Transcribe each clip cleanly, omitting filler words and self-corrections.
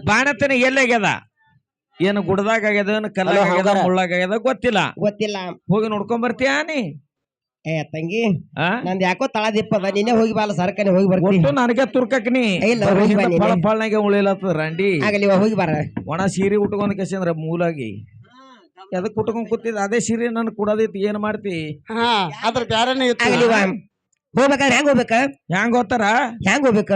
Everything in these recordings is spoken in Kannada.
ಬಾಣತನ ಎಲ್ಲಾಗ್ಯದ ಏನು ಗುಡ್ದಾಗ ಆಗ್ಯದ ಕಲ್ಲಾಗ ಮುಳ್ಳಾಗ ಆಗ್ಯದ ಗೊತ್ತಿಲ್ಲ ಹೋಗಿ ನೋಡ್ಕೊಂಡ್ ಬರ್ತೀಯ ನೀ ತಂಗಿ ನಂದ್ ಯಾಕೋ ತಳ ದಿಪ್ಪದ ನಿನ್ನೆ ಹೋಗಿ ಬಾಲ ಸರ್ಕನೆ ಹೋಗಿ ಬರ್ತೀನಿ ನನಗೆ ತುರ್ಕಕ್ನಿ ಫಳನಾಗೆ ಉಳಿಲತ್ತದ ರಂಡಿ ಆಗಲಿ ಹೋಗಿ ಬಾರ ಒಣ ಸೀರೆ ಉಟ್ಕೊಂಡ್ ಕಸಂದ್ರ ಮೂಲಾಗಿ ಎದಕ್ ಉಟ್ಕೊಂಡ್ ಕೂತಿದ್ ಅದೇ ಸೀರೆ ನನ್ ಕೊಡೋದೈತಿ ಏನ್ ಮಾಡ್ತಿ ಅದ್ರ ಬ್ಯಾರನೇ ಹೋಗ್ಬೇಕಾದ್ರೆ ಹೆಂಗ್ ಹೋಗ್ಬೇಕ ಹೆಂಗ್ ಹೋಗ್ತಾರ ಹೆಂಗ್ ಹೋಗ್ಬೇಕ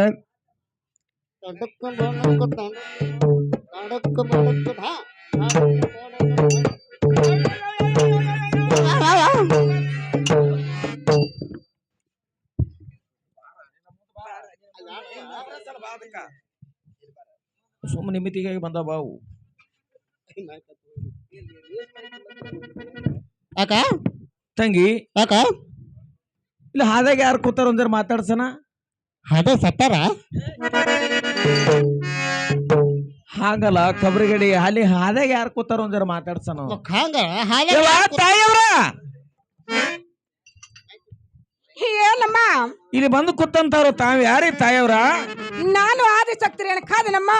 ಸುಮ್ಮ ನಿಮಿತಿಗಾಗಿ ಬಂದ ಬಾವು ಅಕ್ಕ ತಂಗಿ ಅಕ್ಕ ಇಲ್ಲ ಹಾದಾಗ ಯಾರು ಕೂತಾರ ಒಂದರ ಮಾತಾಡ್ಸನ ಅದೇ ಸತ್ತಾರ ಹಾಗಲ್ಲ ಕಬ್ರಿಗಡಿ ಅಲ್ಲಿ ಹಾದಾಗ ಯಾರು ಕೂತಾರ ಒಂದರ ಮಾತಾಡ್ಸನ ತಾಯಿಯವ್ರ ಏನಮ್ಮ ಇಲ್ಲಿ ಬಂದು ಕೂತಂತಾರು ತಾವ್ ಯಾರೇ ತಾಯಿಯವ್ರ ನಾನು ಆದಿಶಕ್ತಿ ರೇಣುಕಾದನಮ್ಮ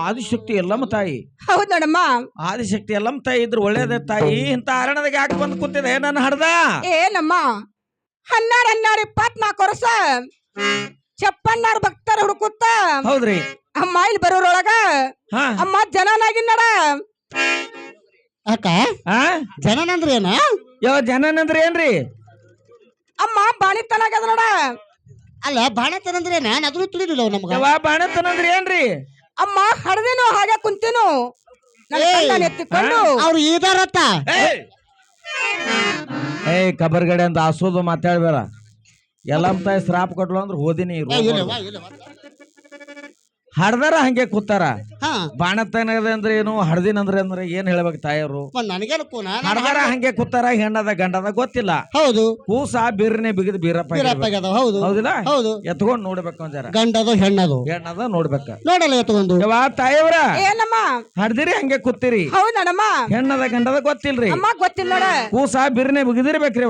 ಆದಿಶಕ್ತಿ ಎಲ್ಲಮ್ಮ ತಾಯಿ ಹೌದ್ ನೋಡಮ್ಮ ಆದಿಶಕ್ತಿ ಎಲ್ಲಮ್ಮ ತಾಯಿ ಇದ್ರು ಒಳ್ಳೇದೇ ತಾಯಿ ಇಂತ ಅರಣದಾಗ ಯಾಕೆ ಬಂದು ಕೂತಿದೆ ನನ್ನ ಹಡ್ದ ಏನಮ್ಮ 12-24 ವರ್ಷ ಚಪ್ಪಣ್ಣಾರ್ ಭಕ್ತರ ಹುಡುಕುತ್ತ ಹೌದ್ರಿ ಅಮ್ಮ ಇಲ್ಲಿ ಬರೋರೊಳಗ ಅಮ್ಮ ಜನನಾಗಿನ್ನಡ ಅಕ್ಕ ಜನನಂದ್ರ ಏನ ಯಾವ ಜನನಂದ್ರ ಏನ್ರಿ ಅಮ್ಮ ಬಾಣಿತನಾಗದ ನೋಡ ಅಲ್ಲ ಬಾಣತನಂದ್ರ ಏನ ಅದನ್ನು ತಿಳಿದಿಲ್ಲ ನಮ್ಗ ಬಾಣತನಂದ್ರ ಏನ್ರಿ ಅಮ್ಮ ಹಡದೇನು ಹಾಗೆ ಕುಂತೇನು ಎತ್ತಿಕೊಂಡು ಅವ್ರು ಇದಾರತ್ತ ಕಬರ್ಗಡೆ ಅಂತ ಆಸೋದು ಮಾತಾಡ್ಬೇಡ ಎಲ್ಲಮ್ಮ ತಾಯಿ ಶ್ರಾಪ್ ಕೊಟ್ಲು ಅಂದ್ರೆ ಹೋದಿನಿ ಹಡ್ದಾರ ಹಂಗೆ ಕೂತಾರ ಬಾಣತನದ ಅಂದ್ರೆ ಏನು ಹಡ್ದಿನ ಅಂದ್ರೆ ಏನ್ ಹೇಳ್ಬೇಕು ತಾಯಿಯವರು ಹಡ್ದಾರ ಹಂಗೆ ಕೂತಾರ ಹೆಣ್ಣದ ಗಂಡದ ಗೊತ್ತಿಲ್ಲ ಹೌದು ಕೂಸ ಬೀರ್ನೆ ಬಿಗಿದ್ ಬೀರಪ್ಪ ಹೌದಿಲ್ಲ ಹೌದು ಎತ್ಕೊಂಡ್ ನೋಡ್ಬೇಕು ಒಂಜಾರ ಗಂಡದು ಹೆಣ್ಣದು ನೋಡ್ಬೇಕ ನೋಡಲ್ಲ ಎತ್ಕೊಂಡು ತಾಯಿಯವ್ರ ಏನಮ್ಮ ಹಡ್ದಿರಿ ಹಂಗೆ ಕೂತಿರಿ ಹೌದಮ್ಮ ಹೆಣ್ಣದ ಗಂಡದ ಗೊತ್ತಿಲ್ರಿ ಗೊತ್ತಿಲ್ಲ ನೋಡ ಕೂಸ ಬಿರ್ನೆ ಬಿಗಿದಿರ್ಬೇಕ್ರಿ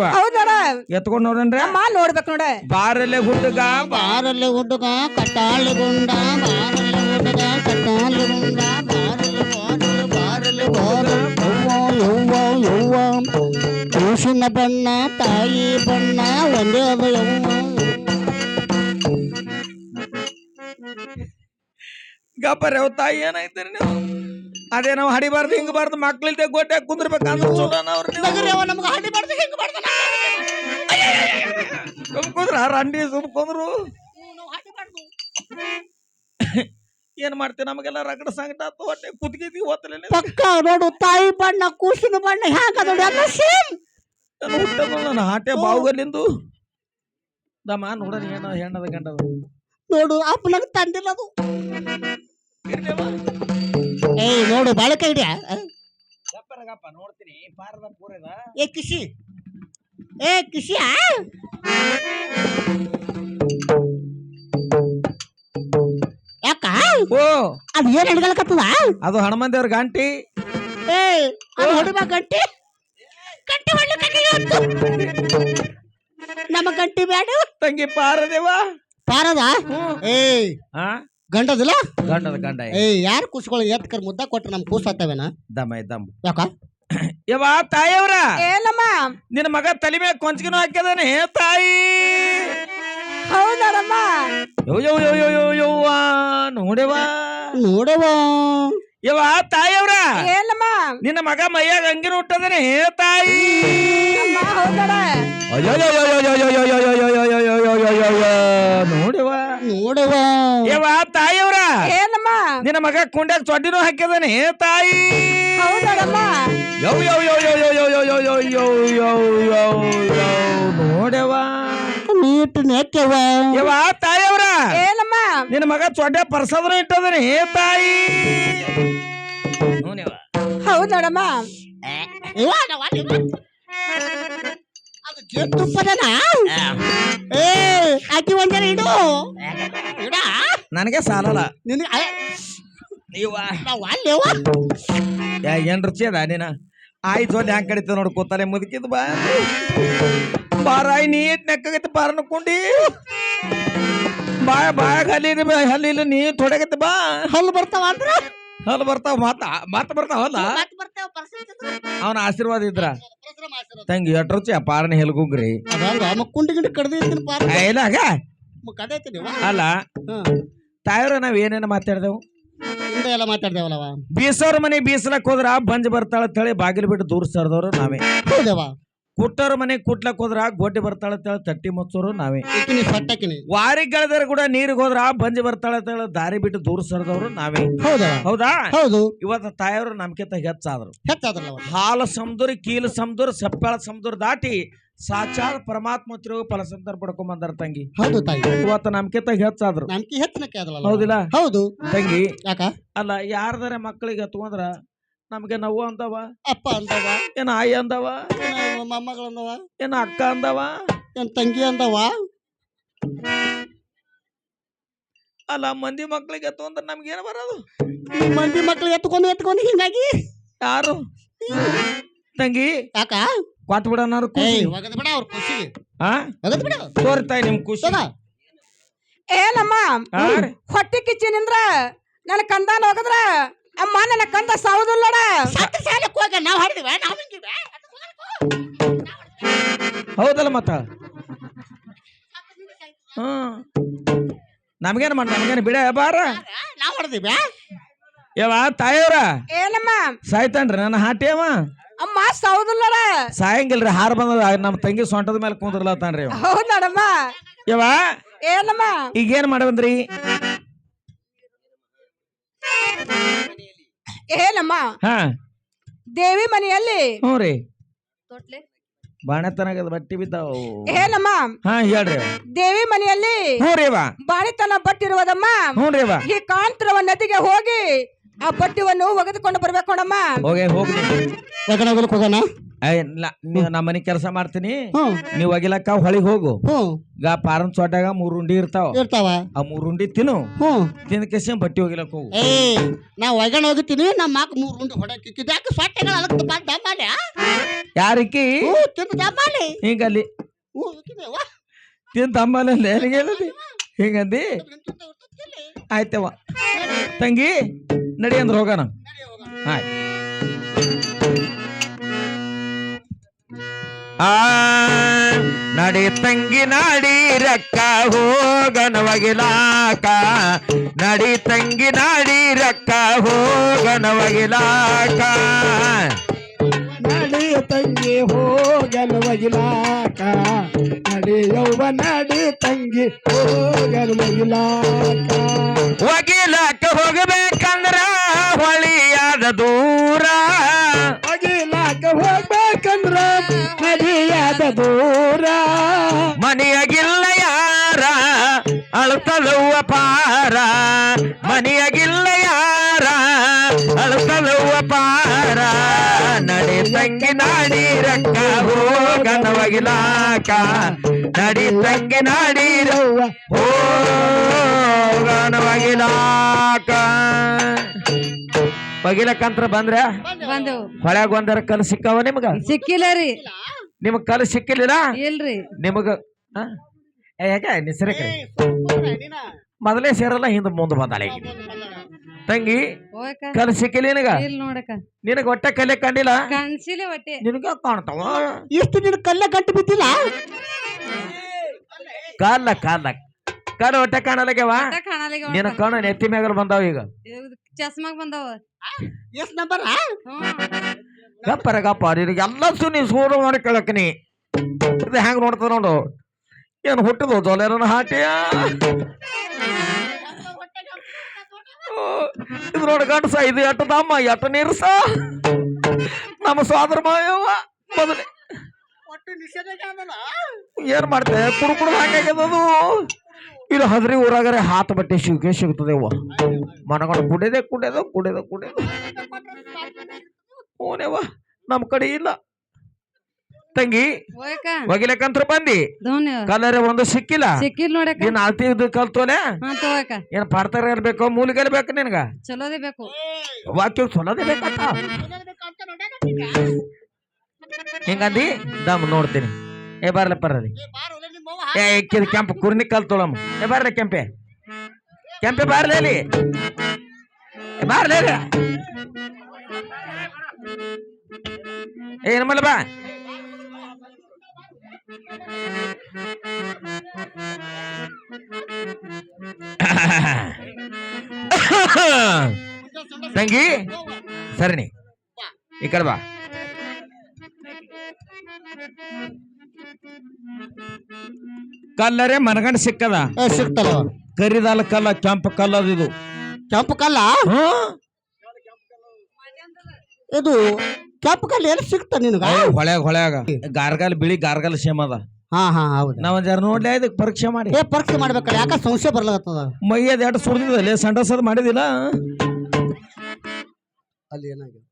ಎತ್ಕೊಂಡ್ ನೋಡನ್ರಿ ನೋಡ್ಬೇಕು ನೋಡ ಬಾರಲ್ಲೇ ಹುಡುಗ ಕಟ್ಟಾಳಗುಂಡ ಕೂಸಿನ ಬಣ್ಣ ತಾಯಿ ಬಣ್ಣ ಒಂದೇ ಅದು ಗಪ್ಪರೆ ಅವ್ ತಾಯಿ ಏನಾಯ್ತಾರ ನೀವು ಅದೇ ನಾವು ಹಡಿಬಾರ್ದು ಹಿಂಗಬಾರ್ದು ಮಕ್ಳಿಲ್ದೆ ಗೋಟೆ ಕುಂದ್ರಬೇಕಂದ್ರೆ ಸುಮ್ಕುಂದ್ರ ರಂಡಿ ಸುಮ್ಕುಂದ್ರು ಏನ್ ಮಾಡ್ತೇವೆ ನಮಗೆಲ್ಲ ರಗಡ ಸಂಕಟ ಹೊಟ್ಟೆ ಕುತ್ಗಿದ್ವಿ ಹೋತಲೇ ಪಕ್ಕ ನೋಡು ತಾಯಿ ಬಣ್ಣ ಕೂಸಿನ ಬಣ್ಣ ಹುಟ್ಟದ ನನ್ನ ಹಾಟೆ ಬಾವುಗಲ್ಲಿಂದು ದಮ್ಮ ನೋಡೋಣ ಏನೋ ಹೆಣ್ಣದ ಗಂಡದ ನೋಡು ಅಪ್ಪನಾಗ ತಂದಿಲ್ಲ ಅದು ನೋಡು ಬಾಳಕ ಹಿಡಿಯ ನೋಡ್ತೀನಿ ಪಾರದ ಪೂರದ ಕಿಸಿ ಕಿಸಿಯ ಯಾಕ ಅದು ಏನ್ ಹಿಡ್ಕೊಳಕತ್ತದ ಅದು ಹನುಮಂದೇವ್ರ ಗಂಟಿ ಹೊಡಿಬ ಗಂಟಿ ಗಂಟಿ ನಮ್ಮ ಗಂಟಿ ಬೇಡ ತಂಗಿ ಪಾರದೇವ ಪಾರದ ಗಂಡದಿಲ್ಲ ಗಂಡದ ಗಂಡ ಯಾರು ಕೂಸ್ಕೊಳ್ಳಿ ಎತ್ಕರ್ ಮುದ್ದ ಕೊಟ್ರೆ ನಮ್ ಕೂಸಾತವೇನ ದಮ್ ಯಾಕ ಯವ್ವ ತಾಯಿಯವ್ರ ಏನಮ್ಮ ನಿನ್ನ ಮಗ ತಲೆ ಮೇಲೆ ಕೊಂಚಗಿನೂ ಹಾಕ್ಯದಾನೆ ತಾಯಿ ಹೌದಮ್ಮ ಯವ್ವ ನೋಡವ ಯವ್ವ ತಾಯಿಯವ್ರ ಏನಮ್ಮ ನಿನ್ನ ಮಗ ಮೈಯಾಗ ಅಂಗಿನ ಹುಟ್ಟದಾನೆ ತಾಯಿ ನೋಡವ ಯವ್ವ ತಾಯಿಯವ್ರ ಏನಮ್ಮ ನಿನ್ನ ಮಗ ಕುಂಡ್ಯಾಗ ಚೊಡ್ಡಿನೂ ಹಾಕ್ಯದಾನೆ ತಾಯಿ ನೋಡವ ನೀಟ್ ನೆಕ್ಕವ ಯವ್ವ ತಾಯಿಯವ್ರ ಏನಮ್ಮ ನಿನ್ನ ಮಗ ಚೊಡ್ಡ ಪರ್ಸದನು ಇಟ್ಟದಾನೆ ತಾಯಿ ಹೌದಮ್ಮ ಅದು ಜೇನುತುಪ್ಪದನ ಅಕ್ಕಿ ಒಂದರ ಇಡು ಇಡ ನನಗೆ ಸಾಲಲ್ಲ ನಿನಗೆ ಏನ್ ರುಚಿ ಅದ ನೀನ ಆಯ್ತು ಹ್ಯಾಂಗ್ ಕಡಿತ ನೋಡ್ ಕೂತಾನೆ ಮುದುಕಿದ್ ಬಾ ಬಾರಾಯಿ ನೀ ನೆಕ್ಕಾಗತ್ತೆ ಬಾರ ನಕ್ಕೊಂಡಿ ಬಾಯಾಗ ಹಲ್ಲಿಲ್ಲ ನೀ ತೊಡಗತ್ತೆ ಬಾ ಹಲ್ಲು ಬರ್ತಾವ ಅಂದ್ರ ಹಲ್ಲು ಬರ್ತಾವ ಮಾತ ಬರ್ತಾವಲ್ಲ ಅವನ ಆಶೀರ್ವಾದ ಇದ್ರ ತಂಗಿ ಎಟ್ರುಚಿ ಪಾರನೆ ಹೆಲ್ಗುಗ್ರಿ ಕುಂಡಿ ಗಿಂಡಿ ಕಡ್ದಿರ್ತೀನಿ ಪಾರ ಇಲ್ಲ ಆಗ ಕಡೈತೀನಿ ಅಲ್ಲ ತಾಯವ್ರ ನಾವ್ ಏನೇನ ಮಾತಾಡ್ದೆವು ಹಿಂದೆ ಎಲ್ಲ ಮಾತಾಡ್ದೇವಲ್ಲವ ಬೀಸೋರ್ ಮನೆ ಬೀಸಲಕ್ ಹೋದ್ರ ಬಂಜ್ ಬರ್ತಾಳ ತಳಿ ಬಾಗಿಲು ಬಿಟ್ಟು ದೂರ ಸರ್ದವ್ರು ನಾವೇ ಹೌದವ ಕುಟ್ಟೋರ್ ಮನೆ ಕುಟ್ಲಕ್ ಹೋದ್ರ ಗೊಡ್ಡಿ ಬರ್ತಾಳ ತಳ ತಟ್ಟಿ ಮುಚ್ಚೋರು ನಾವೇ ಇಕ್ಕಿನಿ ಸಟ್ಟಕಿನಿ ವಾರಿಗೆ ಗೆಳದರ ಕೂಡ ನೀರಿಗೆ ಹೋದ್ರ ಬಂಜ್ ಬರ್ತಾಳ ತಳ ದಾರಿ ಬಿಟ್ಟು ದೂರ ಸರ್ದವ್ರು ನಾವೇ ಹೌದವ ಹೌದಾ ಹೌದು ಇವತ್ತ ತಾಯವ್ರು ನಮ್ಕಿಂತ ಹೆಚ್ಚಾದ್ರು ಹೆಚ್ಚಾದ್ರಲ್ಲ ಹಾಲು ಸಮುದ್ರ ಕೀಲು ಸಮುದ್ರ ಸಪ್ಪಾಳ ಸಮುದ್ರ ದಾಟಿ ಸಾಕ್ಷಾತ್ ಪರಮಾತ್ಮ ತಿರುಗ ಫಲಸಂತರ ಪಡ್ಕೊಂಬಂದಾರ ತಂಗಿ ಹೌದು ತಾಯಿ ಇವತ್ತ ನಮ್ಕಿಂತ ಹೆಚ್ಚಾದ್ರು ನಮ್ಕಿ ಹೆಚ್ಚನಕ್ಕೆ ಆದಲ್ಲ ಹೌದಿಲ್ಲ ಹೌದು ತಂಗಿ ಯಾಕ ಅಲ್ಲ ಯಾರ್ದಾರ ಮಕ್ಕಳಿಗೆ ತಗೊಂಡ್ರ ನಮ್ಗೆ ನೋವು ಅಂದವ ಅಪ್ಪ ಅಂದವ ಏನ ಆಯಿ ಅಂದವ ಮೊಮ್ಮಗಳಂದವ ಏನ ಅಕ್ಕ ಅಂದವ ಏನ್ ತಂಗಿ ಅಂದವ ಅಲ್ಲ ಮಂದಿ ಮಕ್ಕಳಿಗೆ ತಗೊಂಡ್ರ ನಮ್ಗೇನ ಬರೋದು ಮಂದಿ ಮಕ್ಳು ಎತ್ಕೊಂಡು ಹಿಂಗಾಗಿ ಯಾರು ತಂಗಿ ಯಾಕ ಕ್ವಾತ್ ಬಿಡೋನಾರು ಒಗದ್ ಬಿಡ ಅವ್ರ ಖುಷಿಗೆ ಹಾ ಒಗದ್ ಬಿಡ ತೋರ್ತಾಯಿ ನಿಮ್ ಖುಷಿ ಏನಮ್ಮ ಹೊಟ್ಟೆ ಕಿಚ್ಚಿನಿಂದ್ರ ನನ್ನ ಕಂದಾನ ಹೋಗದ್ರ ಅಮ್ಮ ನನ್ನ ಕಂದ ಸಾವುದಿಲ್ಲಡ ಸತ್ತ ಸಾಲಕ್ಕೆ ಹೋಗ ನಾವ್ ಹಾಡಿದ್ವಿ ನಾವ್ ಹಿಂಗಿವೆ ಹೌದಲ್ಲ ಮತ್ತ ಹ್ಮ್ ನಮ್ಗೇನ ಬಿಡ ಬಾರ ನಾವ್ ಹೊಡೆದಿವಿ ಯಾವ ತಾಯಿಯವ್ರ ಏನಮ್ಮ ಸಾಯ್ತಾನ್ರಿ ನನ್ನ ಹಾಟೇವ ಅಮ್ಮ ಸಾವುದಿಲ್ಲಡ ಸಾಯಂಗಿಲ್ರಿ ಹಾರ ಬಂದ ನಮ್ಮ ತಂಗಿ ಸೊಂಟದ ಮೇಲೆ ಕುಂದ್ರಲತ್ತಾನ್ರಿ ಹೌದಮ್ಮ ಯಾವ ಏನಮ್ಮ ಈಗೇನ್ ಮಾಡಬಂದ್ರಿ ಏನಮ್ಮ ಹಾ ದೇವಿ ಮನೆಯಲ್ಲಿ ಹ್ಞೂ ರೀ ಬಾಣತನಾಗದ ಬಟ್ಟಿ ಬಿದ್ದಾವ ಏನಮ್ಮ ಹಾ ಹೇಳ್ರಿ ದೇವಿ ಮನೆಯಲ್ಲಿ ಹ್ಞೂ ರೀವ ಬಾಣಿತನ ಬಟ್ಟಿರುವುದಮ್ಮ ಹ್ಞೂ ರೀವ ಈ ಕಾಂತರವ ನದಿಗೆ ಹೋಗಿ ಆ ಬಟ್ಟಿವನ್ನು ಒಗೆದುಕೊಂಡು ಬರ್ಬೇಕು ನೋಡಮ್ಮ ಹೋಗಿ ಹೋಗೋಣ ನಮ್ಮ ಮನೆ ಕೆಲಸ ಮಾಡ್ತೀನಿ ನೀವ್ ಒಗಿಲಕ್ಕ ಹೊಳಿಗ್ ಹೋಗು ಈಗ ಪಾರನ್ ಚೋಟಾಗ 3 ಉಂಡಿ ಇರ್ತಾವ ಆ 3 ಉಂಡಿ ತಿನ್ನು ತಿಂದ ಕೆಸ ಬಟ್ಟಿ ಹೋಗಿಲಕ್ ಹೋಗು ನಾ ಒಗಣ ಹೋಗುತ್ತೀನಿ ನಮ್ಮ ಮಾಕ್ 3 ಉಂಡಿ ಹೊಡಕ್ಕೆ ಯಾಕೆ ಸೊಟ್ಟೆಗಳು ಅಲಕ್ ದಮ್ಮಾಲೆ ಯಾರಿಕಿ ತಿಂದು ದಮ್ಮಾಲೆ ಹಿಂಗಲ್ಲಿ ತಿಂದ ತಮ್ಮಲ್ಲಿ ಹೇಳದಿ ಹಿಂಗಂದಿ ಆಯ್ತವ ತಂಗಿ ನಡಿ ಅಂದ್ರೆ ಹೋಗೋಣ ಆಯ್ತು ನಡಿ ತಂಗಿ ನಾಡಿ ರಕ್ಕ ಹೋಗನ ಒಗಿಲಾಕ ನಡಿ ತಂಗಿ ನಾಡಿ ರಕ್ಕ ಹೋಗನ ಒಗಿಲಾಕ ನಡಿ ತಂಗಿ ಹೋಗನ ಒಗಿಲಾಕ ನಡಿಯವ್ವ ನಡಿ ತಂಗಿ ಹೋಗನ ಒಗಿಲಾಕ ಒಗಿಲಾಕ ಹೋಗಬೇಕಂದ್ರ ಹೊಳಿಯಾದ ದೂರ ಒಗಿಲಾಕ ಹೋಗ್ಬೇಕಂದ್ರ ನದಿಯಾದ ದೂರ ಮನೆಯಾಗಿಲ್ಲ ಯಾರ ಅಳ್ತಲವ್ವ ಪಾರ ಮನೆಯಾಗಿಲ್ಲ ಯಾರ ಅಳ್ತಲವ್ವ ಪಾರ ನಡಿ ತಂಗಿ ನಾಡಿ ರಕ್ಕ ಹೋಗನ ಒಗಿಲಾಕ ನಡಿ ತಂಗಿ ನಾಡಿ ಹೋಗನ ಒಗಿಲಾಕ ಒಗಿಲಕ್ಕಂತ್ರ ಬಂದ್ರ ಹೊಳ್ಯಾಗ ಒಂದರ ಕಲ್ ಸಿಕ್ಕಾವ ನಿಮ್ಗ ಸಿಕ್ಕಿಲ್ಲ ರೀ ನಿಮಗ್ ಕಲ್ ಸಿಕ್ಕಿಲ್ಲ ಇಲ್ರಿ ನಿಮಗ ಯಾಕೆ ನಿಸರಕ ಮೊದಲೇ ಸೇರಲ್ಲ ಹಿಂದ ಮುಂದೆ ಬಂದಾಳೆ ತಂಗಿ ಕಲ್ ಸಿಕ್ಕಿಲ್ಲ ನಿನಗ ನಿನಗ ಹೊಟ್ಟೆ ಕಲ್ಲೆ ಕಂಡಿಲ್ಲ ನಿನಗ ಕಾಣ್ತಾವ ಎಷ್ಟು ದಿನ ಕಲ್ಲ ಗಂಟು ಬಿದ್ದಿಲ್ಲ ಕಾಲ ಹೊಟ್ಟೆ ಕಾಣಲಾಗ್ಯವ ನಿನ್ನ ಕಣ್ಣು ನೆತ್ತಿ ಮ್ಯಾಗಲ್ ಬಂದಾವ ಈಗ ಚಸ್ಮಾಗ್ ಬಂದಾವ ಎಷ್ಟು ನಂಬರ್ ಗಪ್ಪ ನಿನಗೆಲ್ಲ ಸುನಿ ಸೂರು ಮಾಡಿ ಕೇಳಕ್ಕನಿ ಇದು ಹೆಂಗ್ ನೋಡ್ತದ ನೋಡು ಏನು ಹುಟ್ಟದು ಜೋಲೇರನ ಹಾಟಿಯ ಇದು ನೋಡಿ ಗಂಡಸ ಇದು ಎಟ್ಟು ದಮ್ಮ ಎಟ್ಟು ನೀರ್ಸ ನಮ್ಮ ಸೋದರ ಮಾಯವ್ವ ಮೊದಲೇ ಏನ್ ಮಾಡ್ತೆ ಕುಡುಕುಡು ಹಾಗಾಗ್ಯದದು ಇದು ಹದ್ರಿ ಊರಾಗರೆ ಹಾತ್ ಬಟ್ಟೆ ಸಿಗ್ತದೆ ಅವ್ವ ಮನಗಂಡು ಕುಡಿಯೋದು ಓನೇವ ನಮ್ ಕಡೆ ಇಲ್ಲ ತಂಗಿ ಒಗಿಲಕ್ಕಂತ್ರ ಬಂದಿ ಕಲರ್ ಒಂದು ಸಿಕ್ಕಿಲ್ಲ ನೀನ್ ಆಳ್ತಿ ಕಲ್ತೋಲೆ ಏನ್ ಪಾಡ್ತಾರ ಇರ್ಬೇಕು ಮೂಲಿಗೆ ಇರ್ಬೇಕು ನಿನ್ಗ ಚಲೋದೇ ಬೇಕು ವಾಕ್ಯ ಚಲೋದೇ ಬೇಕಂತ ಹಿಂಗಂದಿ ದಮ್ ನೋಡ್ತೀನಿ ಏ ಬರ್ಲಿ ಬರ್ರಿ ಏ ಇಕ್ಕಿದ ಕೆಂಪ ಕುರ್ನಿ ಕಲ್ ತೊಳಮ್ಮ ಏ ಬರ್ಲಿ ಕೆಂಪೆ ಕೆಂಪೆ ಬಾರ್ಲಿ ಅಲ್ಲಿ ಬಾರ್ಲಿ ಏನ್ ಮಾಡಲ್ಲ ಬಾ ತಂಗಿ ಸರಿನಿ ಈ ಕಡೆ ಬಾ ಕಲ್ಲರೆ ಮನಗಂಡ ಸಿಕ್ಕದ ಸಿಕ್ತಲ್ಲ ಕರಿದಾಲ ಕಲ್ಲ ಕೆಂಪ ಕಲ್ಲ ಇದು ಕೆಂಪು ಕಲ್ಲ ಇದು ಕೆಂಪು ಕಲ್ಲ ಎಲ್ಲಿ ಸಿಕ್ತ ನಿನಗ ಹೊಳ್ಯಾಗ ಗಾರ್ಗಾಲ್ ಬಿಳಿ ಗಾರ್ಗಾಲ್ ಸೇಮ್ ಅದ ಹಾ ಹೌದು ನಾವ್ ಜರ ನೋಡ್ಲಿ ಇದಕ್ಕೆ ಪರೀಕ್ಷೆ ಮಾಡಿ ಪರೀಕ್ಷೆ ಮಾಡ್ಬೇಕಲ್ಲ ಯಾಕ ಸಂಶಯ ಬರ್ಲಾಗತ್ತದ ಮೈಯದ ಎರಡು ಸುರಿದಿಲ್ಲ ಸಂಡಸದ್ ಮಾಡಿದಿಲ್ಲ ಅಲ್ಲಿ ಏನಾಗಿದೆ